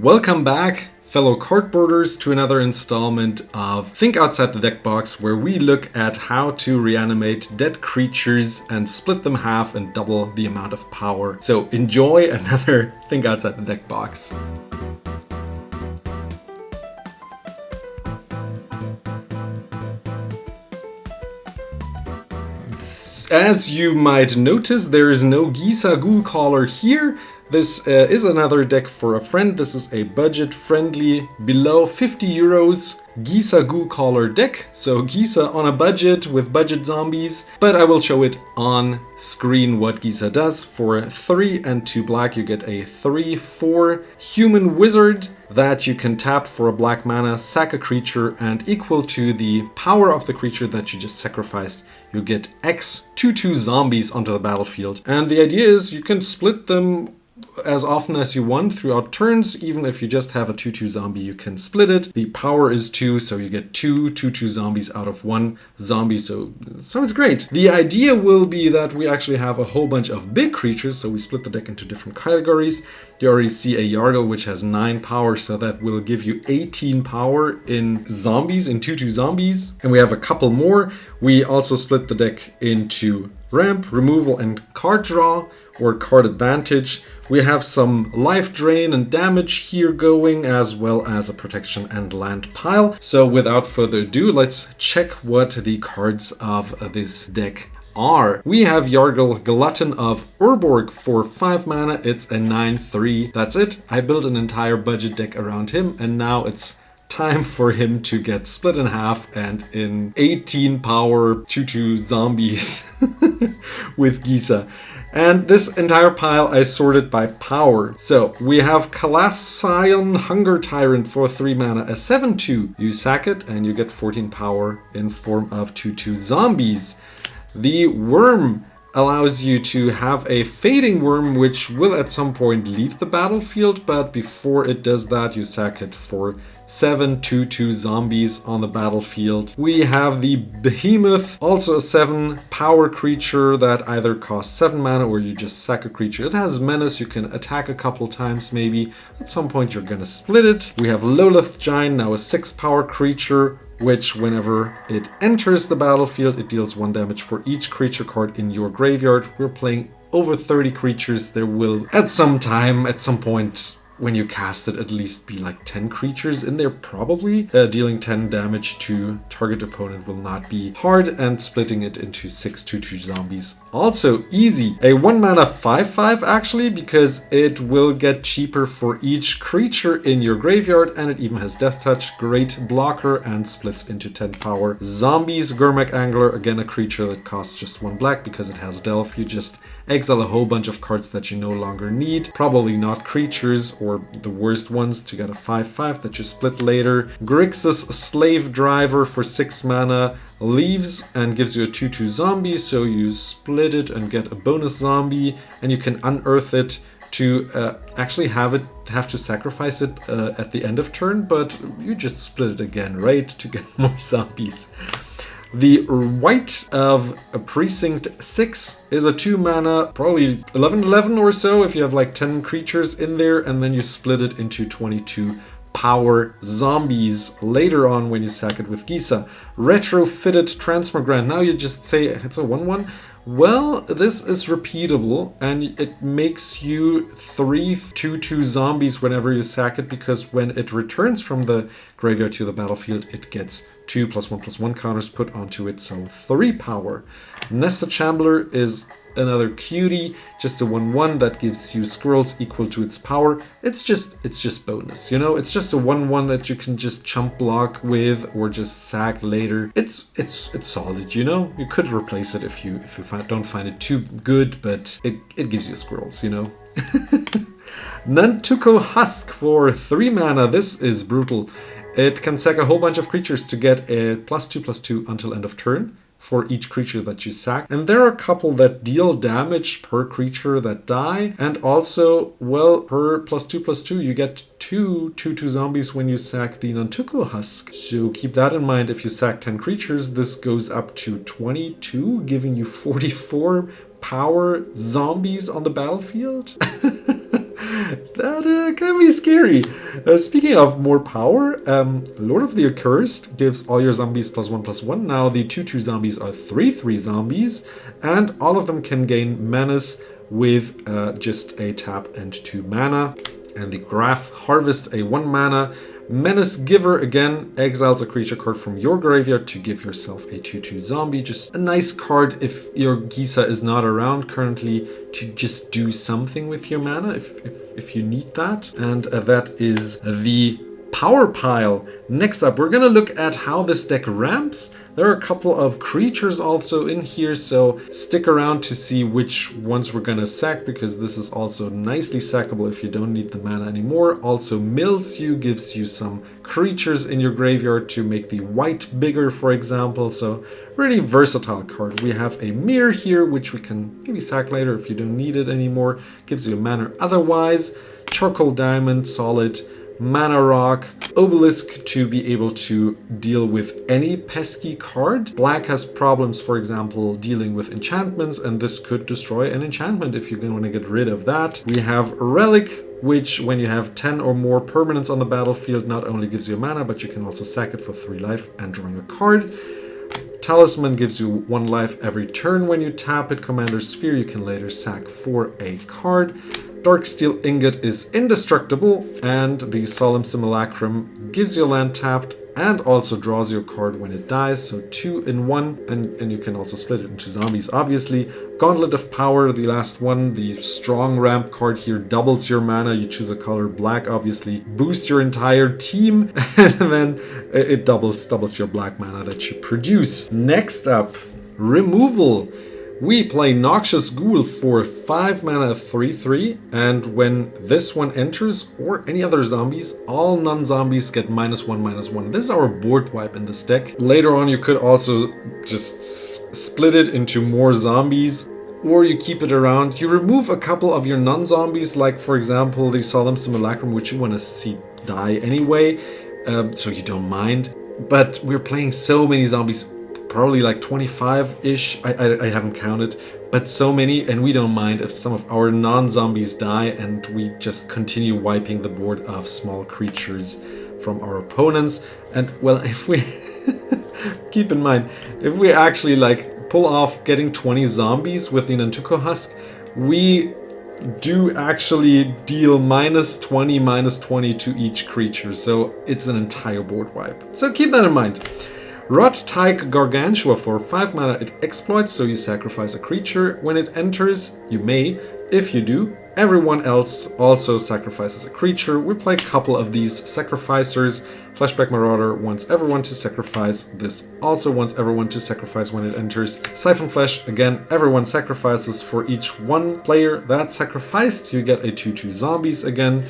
Welcome back, fellow cardboarders, to another installment of Think Outside the Deck Box, where we look at how to reanimate dead creatures and split them half and double the amount of power. So enjoy another Think Outside the Deck Box. As you might notice, there is no Gisa Ghoulcaller here. This is another deck for a friend. This is a budget-friendly, below 50 euros Gisa Ghoulcaller deck. So Gisa on a budget with budget zombies. But I will show it on screen what Gisa does. For 3 and 2 black, you get a 3/4 human wizard that you can tap for a black mana, sack a creature, and equal to the power of the creature that you just sacrificed, you get X 2/2 zombies onto the battlefield. And the idea is you can split them as often as you want throughout turns. Even if you just have a 2/2 zombie, you can split it. The power is 2, so you get 2/2 zombies out of 1 zombie, so it's great. The idea will be that we actually have a whole bunch of big creatures, so we split the deck into different categories. You already see a Jorge, which has 9 power, so that will give you 18 power in zombies, in 2/2 zombies. And we have a couple more. We also split the deck into ramp, removal, and card draw, or card advantage. We have some life drain and damage here going, as well as a protection and land pile. So without further ado, let's check what the cards of this deck are. We have Jorge, Glutton of Urborg for 5 mana. It's a 9/3. That's it. I built an entire budget deck around him, and now it's time for him to get split in half and in 18 power 2/2 zombies with Gisa. And this entire pile I sorted by power. So we have Calassian Hunger Tyrant for 3 mana, a 7/2. You sack it and you get 14 power in form of 2/2 zombies. The Worm allows you to have a Fading Worm, which will at some point leave the battlefield, but before it does that, you sack it for 7 2/2 zombies on the battlefield. We have the Behemoth, also a 7 power creature that either costs 7 mana or you just sack a creature. It has menace, you can attack a couple times maybe. At some point you're gonna split it. We have Lolith Giant, now a 6 power creature, which whenever it enters the battlefield, it deals 1 damage for each creature card in your graveyard. We're playing over 30 creatures. There will, at some point, when you cast it, at least be like 10 creatures in there, probably. Dealing 10 damage to target opponent will not be hard, and splitting it into 6 2/2 zombies also easy. A 1 mana 5/5 actually, because it will get cheaper for each creature in your graveyard, and it even has Death Touch, great blocker, and splits into 10 power zombies. Gurmak Angler, again a creature that costs just 1 black because it has Delve. You just exile a whole bunch of cards that you no longer need, probably not creatures or the worst ones, to get a 5/5 that you split later. Grixis Slave Driver for 6 mana leaves and gives you a 2/2 zombie, so you split it and get a bonus zombie, and you can unearth it to actually have to sacrifice it at the end of turn, but you just split it again, right, to get more zombies. The White of a Precinct 6 is a 2 mana, probably 11/11 or so if you have like 10 creatures in there, and then you split it into 22 power zombies later on when you sack it with Gisa. Retrofitted Transmogrant. Now you just say it's a 1/1. Well, this is repeatable, and it makes you 3 2/2 zombies whenever you sack it, because when it returns from the graveyard to the battlefield, it gets 2 +1/+1 counters put onto it, so 3 power. Nested Shambler is another cutie, just a 1/1 that gives you squirrels equal to its power. It's just bonus, you know. It's just a 1/1 that you can just chump block with or just sack later. It's solid, you know. You could replace it if you don't find it too good, but it gives you squirrels, you know. Nantuko Husk for 3 mana. This is brutal. It can sack a whole bunch of creatures to get a +2/+2 until end of turn for each creature that you sack. And there are a couple that deal damage per creature that die. And also, well, per +2/+2, you get 2 2/2 zombies when you sack the Nantuko Husk. So keep that in mind. If you sack 10 creatures, this goes up to 22, giving you 44 power zombies on the battlefield. That can be scary. Speaking of more power, Lord of the Accursed gives all your zombies +1/+1. Now the 2/2 zombies are 3/3 zombies, and all of them can gain menace with just a tap and 2 mana. And the Graph Harvest, a 1 mana. Menace Giver, again, exiles a creature card from your graveyard to give yourself a 2/2 zombie. Just a nice card if your Gisa is not around currently to just do something with your mana if you need that. And that is the Power Pile. Next up, we're gonna look at how this deck ramps. There are a couple of creatures also in here, so stick around to see which ones we're gonna sack, because this is also nicely sackable if you don't need the mana anymore. Also mills you, gives you some creatures in your graveyard to make the white bigger, for example, so really versatile card. We have a mirror here, which we can maybe sack later if you don't need it anymore. Gives you a mana otherwise. Charcoal Diamond, solid. Mana Rock, Obelisk to be able to deal with any pesky card. Black has problems, for example, dealing with enchantments, and this could destroy an enchantment if you want to get rid of that. We have Relic, which when you have 10 or more permanents on the battlefield, not only gives you mana, but you can also sack it for 3 life and drawing a card. Talisman gives you 1 life every turn when you tap it. Commander's Sphere you can later sack for a card. Darksteel Ingot is indestructible, and the Solemn Simulacrum gives you land tapped and also draws your card when it dies, so 2 in 1, and you can also split it into zombies, obviously. Gauntlet of Power, the last one, the strong ramp card here, doubles your mana. You choose a color, black, obviously. Boost your entire team, and then it doubles your black mana that you produce. Next up, Removal. We play Noxious Ghoul for 5 mana 3/3, and when this one enters, or any other zombies, all non-zombies get -1/-1. This is our board wipe in this deck. Later on you could also just split it into more zombies, or you keep it around. You remove a couple of your non-zombies, like for example the Solemn Simulacrum, which you want to see die anyway, so you don't mind. But we're playing so many zombies, probably like 25-ish, I haven't counted, but so many, and we don't mind if some of our non-zombies die and we just continue wiping the board of small creatures from our opponents. And well, if we keep in mind, if we actually like pull off getting 20 zombies with the Nantuko Husk, we do actually deal -20, -20 to each creature, so it's an entire board wipe. So keep that in mind. Rot-Tyke Gargantua for 5 mana, it exploits, so you sacrifice a creature. When it enters, you may. If you do, everyone else also sacrifices a creature. We play a couple of these sacrificers. Flashback Marauder wants everyone to sacrifice. This also wants everyone to sacrifice when it enters. Siphon Flash, again, everyone sacrifices. For each one player that's sacrificed, you get a 2/2 zombies again.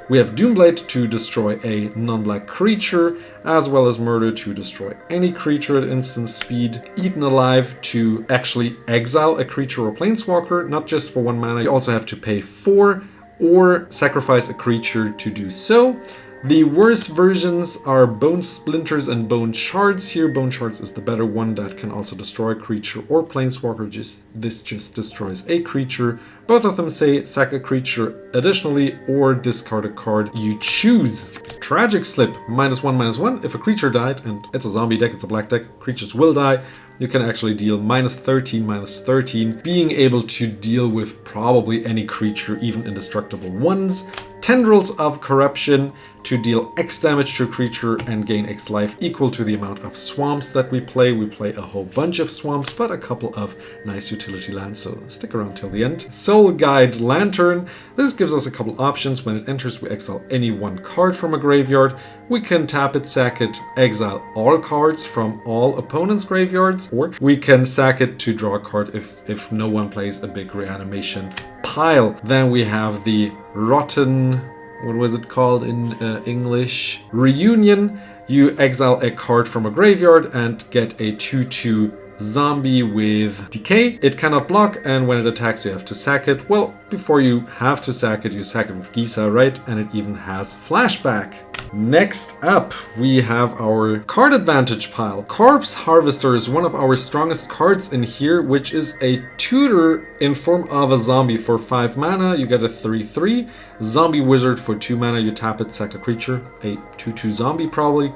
We have Doomblade to destroy a non-black creature, as well as Murder to destroy any creature at instant speed. Eaten Alive to actually exile a creature or planeswalker, not just for 1 mana, you also have to pay 4 or sacrifice a creature to do so. The worst versions are Bone Splinters and Bone Shards here. Bone Shards is the better one, that can also destroy a creature or planeswalker. This just destroys a creature. Both of them say sack a creature additionally or discard a card you choose. Tragic Slip, -1/-1. If a creature died, and it's a zombie deck, it's a black deck, creatures will die. You can actually deal -13, -13, being able to deal with probably any creature, even indestructible ones. Tendrils of Corruption to deal X damage to a creature and gain X life equal to the amount of swamps that we play. We play a whole bunch of swamps, but a couple of nice utility lands, so stick around till the end. Soul Guide Lantern. This gives us a couple options. When it enters, we exile any 1 card from a graveyard. We can tap it, sack it, exile all cards from all opponents' graveyards, or we can sack it to draw a card if no one plays a big reanimation pile. Then we have the Rotten, what was it called in English? Reunion. You exile a card from a graveyard and get a 2/2 zombie with decay. It cannot block, and when it attacks you have to sack it. Well, before you have to sack it, you sack it with Gisa, right? And it even has flashback. Next up, we have our card advantage pile. Corpse Harvester is one of our strongest cards in here, which is a tutor in form of a zombie. For 5 mana, you get a 3/3. Zombie Wizard for 2 mana, you tap it, sack a creature. A 2/2 zombie probably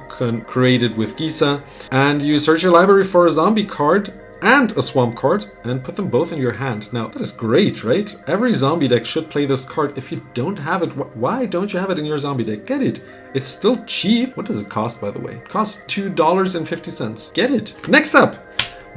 created with Gisa. And you search your library for a zombie card and a swamp card and put them both in your hand. Now, that is great, right? Every zombie deck should play this card. If you don't have it, why don't you have it in your zombie deck? Get it. It's still cheap. What does it cost, by the way? It costs $2.50. Get it. Next up,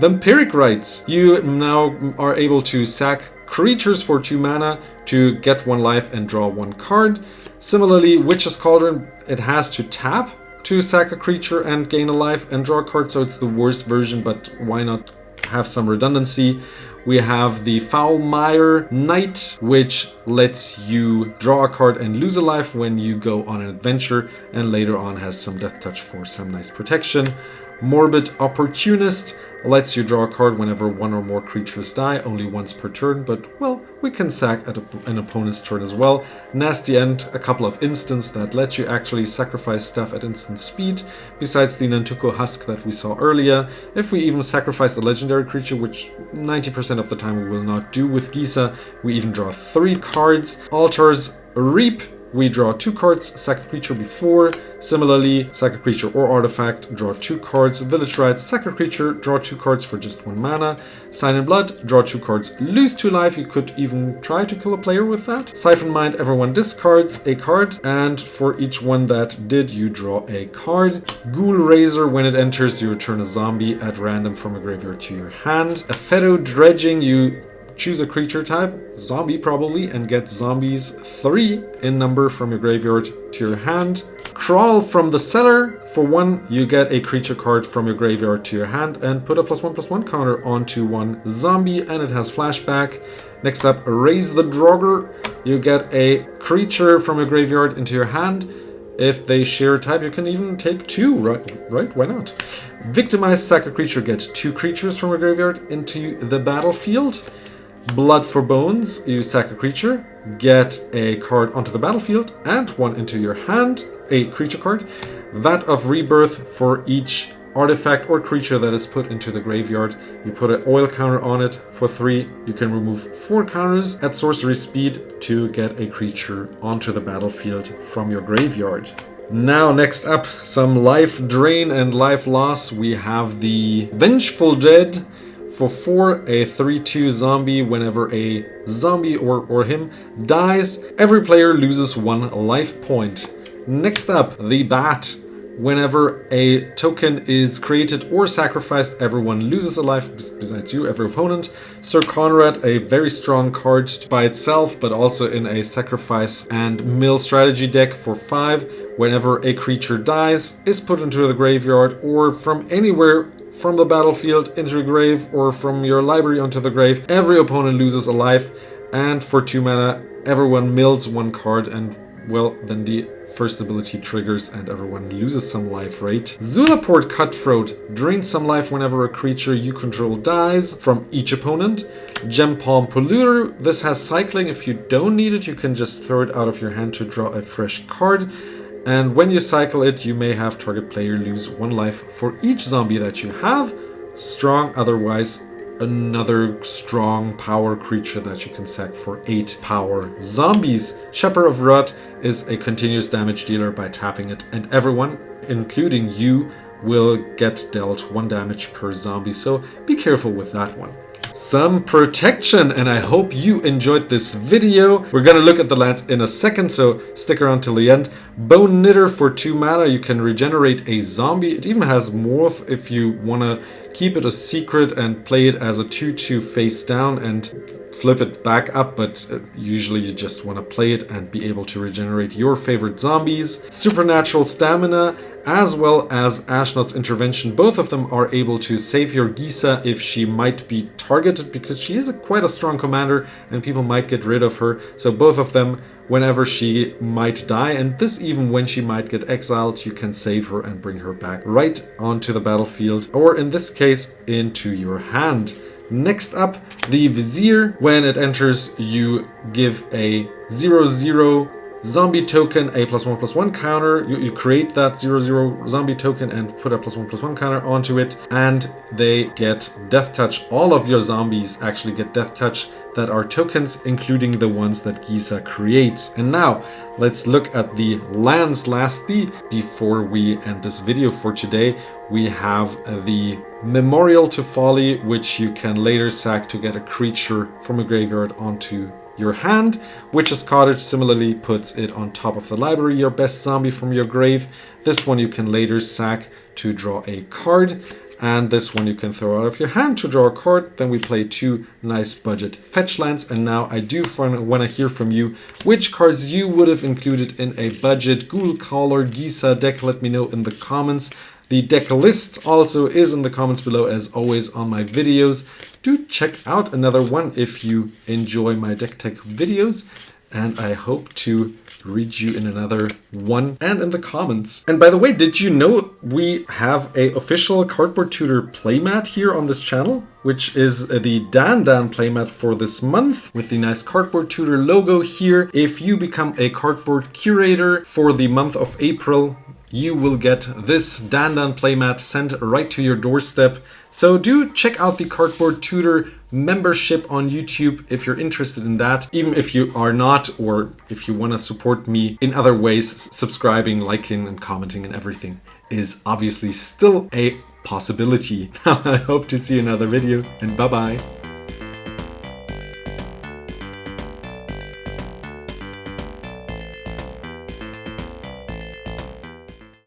Vampiric Rites. You now are able to sack creatures for 2 mana to get 1 life and draw 1 card. Similarly, Witch's Cauldron, it has to tap to sack a creature and gain a life and draw a card, so it's the worst version, but why not have some redundancy? We have the Foulmire Knight, which lets you draw a card and lose a life when you go on an adventure, and later on has some Death Touch for some nice protection. Morbid Opportunist lets you draw a card whenever 1 or more creatures die, only once per turn, but, well, we can sack at an opponent's turn as well. Nasty End, a couple of instants that let you actually sacrifice stuff at instant speed, besides the Nantuko Husk that we saw earlier. If we even sacrifice a legendary creature, which 90% of the time we will not do with Gisa, we even draw 3 cards. Altar's Reap, we draw 2 cards, sack a creature before. Similarly, sack a creature or artifact, draw 2 cards. Village Rites, sack a creature, draw 2 cards for just 1 mana. Sign in Blood, draw 2 cards, lose 2 life. You could even try to kill a player with that. Siphon Mind, everyone discards a card, and for each one that did, you draw a card. Ghoul Razor, when it enters, you return a zombie at random from a graveyard to your hand. Aphedo Dredging, you choose a creature type, zombie probably, and get zombies 3 in number from your graveyard to your hand. Crawl from the Cellar, for 1 you get a creature card from your graveyard to your hand and put a +1/+1 counter onto 1 zombie, and it has flashback. Next up, Raise the Draugr, you get a creature from your graveyard into your hand. If they share type, you can even take 2, right? Why not? Victimize, sack a creature, get 2 creatures from your graveyard into the battlefield. Blood for Bones, you sack a creature, get a card onto the battlefield and 1 into your hand, a creature card. Vat of Rebirth, for each artifact or creature that is put into the graveyard, you put an oil counter on it. For 3, you can remove 4 counters at sorcery speed to get a creature onto the battlefield from your graveyard. Now, next up, some life drain and life loss. We have the Vengeful Dead. For 4, a 3/2 zombie. Whenever a zombie or him dies, every player loses 1 life point. Next up, the Bat. Whenever a token is created or sacrificed, everyone loses a life, besides you, every opponent. Sir Conrad, a very strong card by itself, but also in a sacrifice and mill strategy deck. For 5, whenever a creature dies, is put into the graveyard or from anywhere from the battlefield into the grave, or from your library onto the grave, every opponent loses a life. And for 2 mana, everyone mills 1 card, and, well, then the first ability triggers and everyone loses some life, right? Zulaport Cutthroat drains some life whenever a creature you control dies from each opponent. Gem Palm Polluter, this has cycling. If you don't need it, you can just throw it out of your hand to draw a fresh card. And when you cycle it, you may have target player lose 1 life for each zombie that you have. Strong, otherwise another strong power creature that you can sack for 8 power zombies. Shepherd of Rut is a continuous damage dealer by tapping it, and everyone, including you, will get dealt 1 damage per zombie, so be careful with that one. Some protection, and I hope you enjoyed this video. We're gonna look at the lands in a second, so stick around till the end. Bone Knitter, for 2 mana, you can regenerate a zombie. It even has Morph if you wanna keep it a secret and play it as a 2/2 face down and flip it back up, but usually you just want to play it and be able to regenerate your favorite zombies. Supernatural Stamina, as well as Ashnod's Intervention, both of them are able to save your Gisa if she might be targeted, because she is quite a strong commander and people might get rid of her. So both of them, whenever she might die, and this even when she might get exiled, you can save her and bring her back right onto the battlefield, or in this case, into your hand. Next up, the Vizier. When it enters, you give a 0/0 zombie token, a +1/+1 counter. You create that 0/0 zombie token and put a +1/+1 counter onto it, and they get death touch. All of your zombies actually get death touch that are tokens, including the ones that Gisa creates. And now let's look at the lands lastly before we end this video for today. We have the Memorial to Folly, which you can later sack to get a creature from a graveyard onto your hand. Witch's Cottage similarly puts it on top of the library, your best zombie from your grave. This one you can later sack to draw a card. And this one you can throw out of your hand to draw a card. Then we play 2 nice budget fetch lands. And now I do want to hear from you which cards you would have included in a budget Ghoulcaller Gisa deck. Let me know in the comments. The deck list also is in the comments below, as always, on my videos. Do check out another one if you enjoy my deck tech videos. And I hope to read you in another one and in the comments. And by the way, did you know we have a official Cardboard Tutor playmat here on this channel, which is the Dan playmat for this month with the nice Cardboard Tutor logo here. If you become a Cardboard Curator for the month of April, you will get this Dan playmat sent right to your doorstep. So do check out the Cardboard Tutor membership on YouTube if you're interested in that. Even if you are not, or if you want to support me in other ways, subscribing, liking and commenting and everything is obviously still a possibility. I hope to see you in another video, and bye bye.